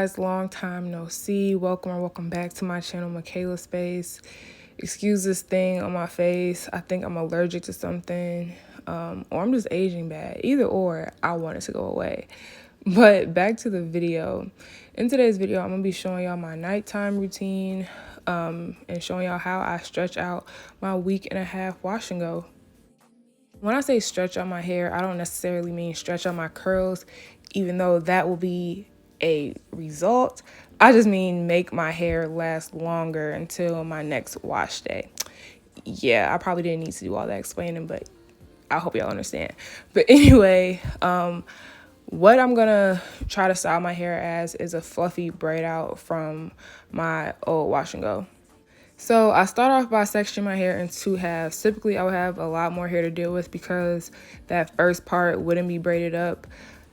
guys, long time no see. Welcome back to my channel, Mikaela Space. Excuse this thing on my face. I think I'm allergic to something, or I'm just aging bad. Either or, I want it to go away. But back to the video. In today's video, I'm gonna be showing y'all my nighttime routine, and showing y'all how I stretch out my week and a half wash and go. When I say stretch out my hair, I don't necessarily mean stretch out my curls, even though that will be a result. I just mean make my hair last longer until my next wash day. Yeah, I probably didn't need to do all that explaining, but I hope y'all understand. But anyway, what I'm gonna try to style my hair as is a fluffy braid out from my old wash and go. So I start off by sectioning my hair in two halves. Typically, I would have a lot more hair to deal with because that first part wouldn't be braided up.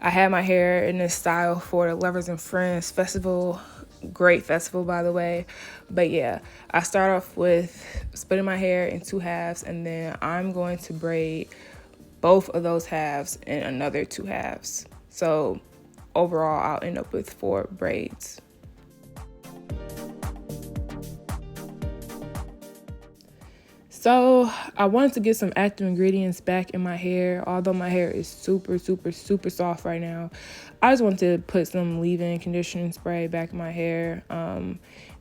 I had my hair in this style for the Lovers and Friends festival. Great festival, by the way. But yeah, I start off with splitting my hair in two halves, and then I'm going to braid both of those halves in another two halves. So overall, I'll end up with 4 braids. So I wanted to get some active ingredients back in my hair. Although my hair is super soft right now, I just wanted to put some leave-in conditioning spray back in my hair.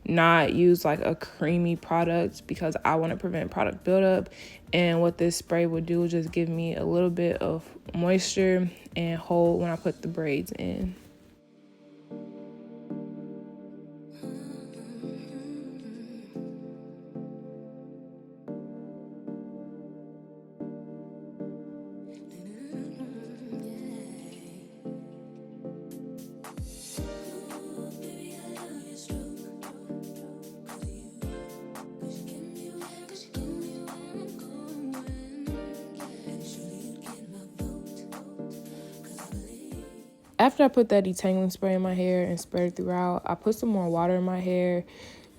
Not use like a creamy product because I want to prevent product buildup. And what this spray would do is just give me a little bit of moisture and hold when I put the braids in. After I put that detangling spray in my hair and spread it throughout, I put some more water in my hair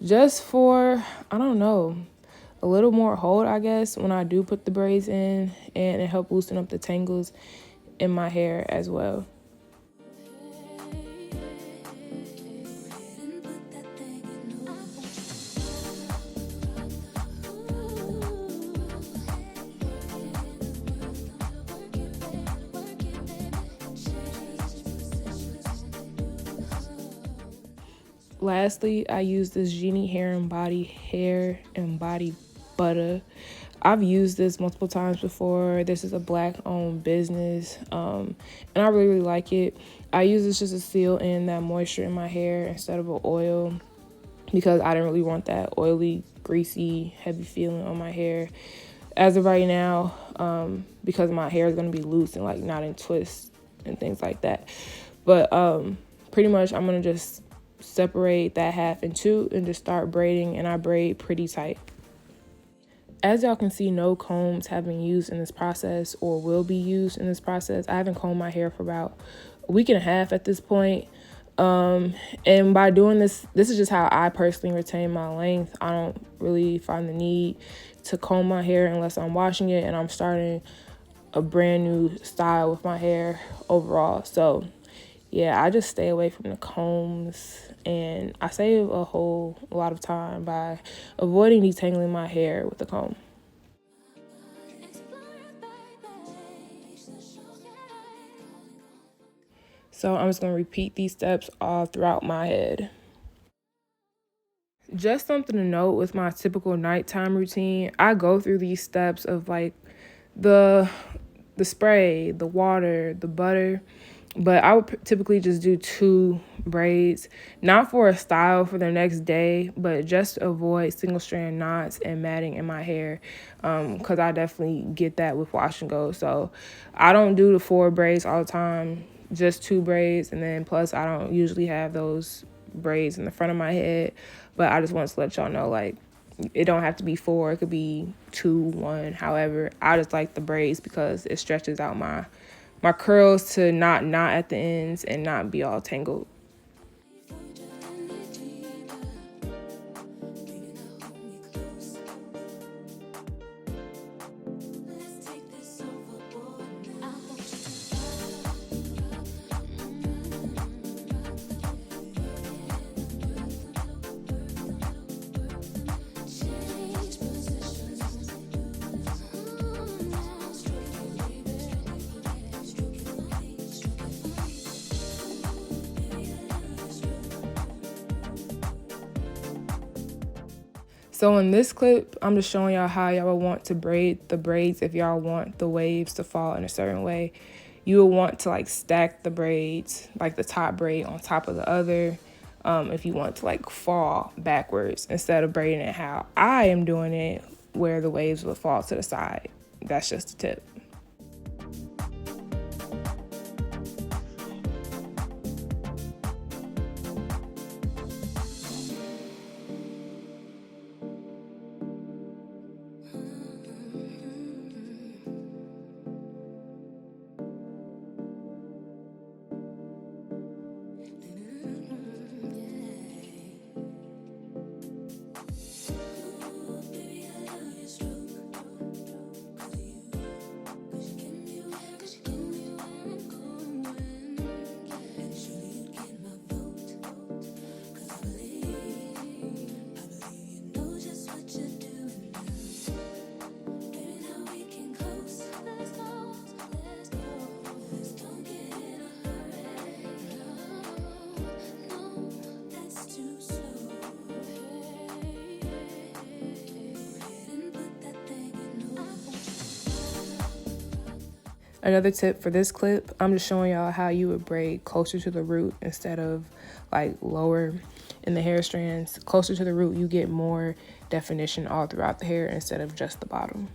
just for, I don't know, a little more hold, I guess, when I do put the braids in, and it helped loosen up the tangles in my hair as well. Lastly, I use this Genie hair and body butter. I've used this multiple times before. This is a Black-owned business, and I really like it. I use this just to seal in that moisture in my hair instead of an oil because I didn't really want that oily, greasy, heavy feeling on my hair. As of right now, because my hair is going to be loose and like not in twists and things like that. But pretty much I'm going to just separate that half in two and just start braiding, and I braid pretty tight. As y'all can see, no combs have been used in this process or will be used in this process. I haven't combed my hair for about a week and a half at this point. And by doing this is just how I personally retain my length. I don't really find the need to comb my hair unless I'm washing it and I'm starting a brand new style with my hair overall. So yeah, I just stay away from the combs, and I save a whole lot of time by avoiding detangling my hair with the comb. So I'm just going to repeat these steps all throughout my head. Just something to note with my typical nighttime routine, I go through these steps of like the spray, the water, the butter. But I would typically just do 2 braids, not for a style for the next day, but just to avoid single strand knots and matting in my hair, because I definitely get that with wash and go. So I don't do the 4 braids all the time, just 2 braids, and then plus I don't usually have those braids in the front of my head. But I just want to let y'all know, like, it don't have to be 4, it could be 2, 1, however. I just like the braids because it stretches out my curls to not knot at the ends and not be all tangled. So in this clip, I'm just showing y'all how y'all would want to braid the braids if y'all want the waves to fall in a certain way. You would want to like stack the braids, like the top braid on top of the other, if you want to like fall backwards instead of braiding it how I am doing it, where the waves will fall to the side. That's just a tip. Another tip for this clip, I'm just showing y'all how you would braid closer to the root instead of like lower in the hair strands. Closer to the root, you get more definition all throughout the hair instead of just the bottom.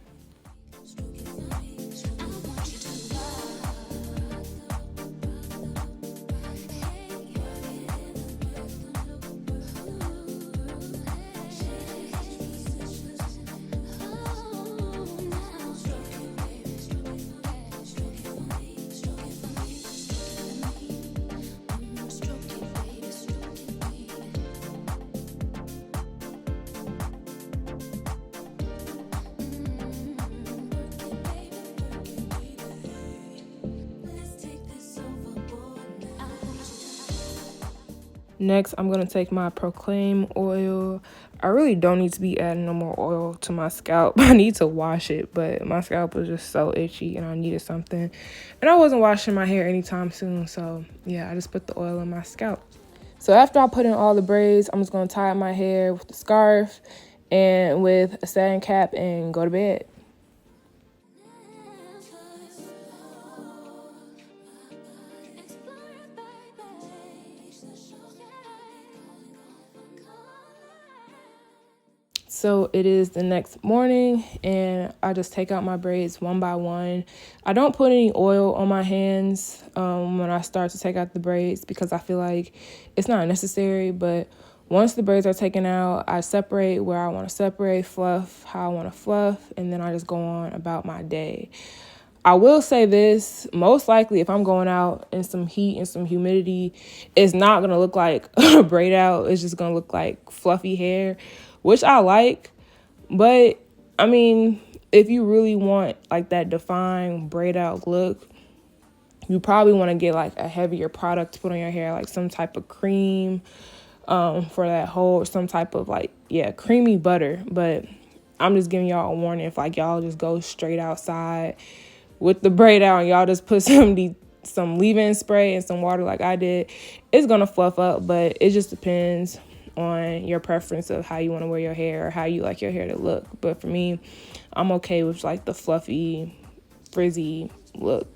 Next, I'm going to take my Proclaim oil. I really don't need to be adding no more oil to my scalp. I need to wash it, but my scalp was just so itchy and I needed something. And I wasn't washing my hair anytime soon, so yeah, I just put the oil on my scalp. So after I put in all the braids, I'm just going to tie up my hair with the scarf and with a satin cap and go to bed. So it is the next morning and I just take out my braids one by one. I don't put any oil on my hands when I start to take out the braids because I feel like it's not necessary. But once the braids are taken out, I separate where I want to separate, fluff how I want to fluff, and then I just go on about my day. I will say this, most likely if I'm going out in some heat and some humidity, it's not going to look like a braid out. It's just going to look like fluffy hair, which I like. But I mean, if you really want like that defined braid out look, you probably want to get like a heavier product to put on your hair, like some type of cream for that whole, some type of like, yeah, creamy butter. But I'm just giving y'all a warning, if like y'all just go straight outside with the braid out and y'all just put some leave-in spray and some water like I did, it's gonna fluff up. But it just depends on your preference of how you want to wear your hair or how you like your hair to look. But for me, I'm okay with like the fluffy, frizzy look.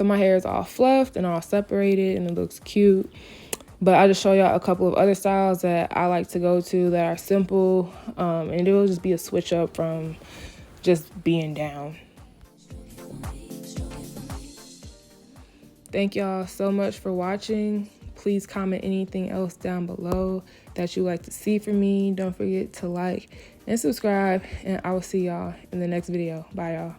So my hair is all fluffed and all separated and it looks cute. But I'll just show y'all a couple of other styles that I like to go to that are simple. And it will just be a switch up from just being down. Thank y'all so much for watching. Please comment anything else down below that you like to see from me. Don't forget to like and subscribe, and I will see y'all in the next video. Bye, y'all.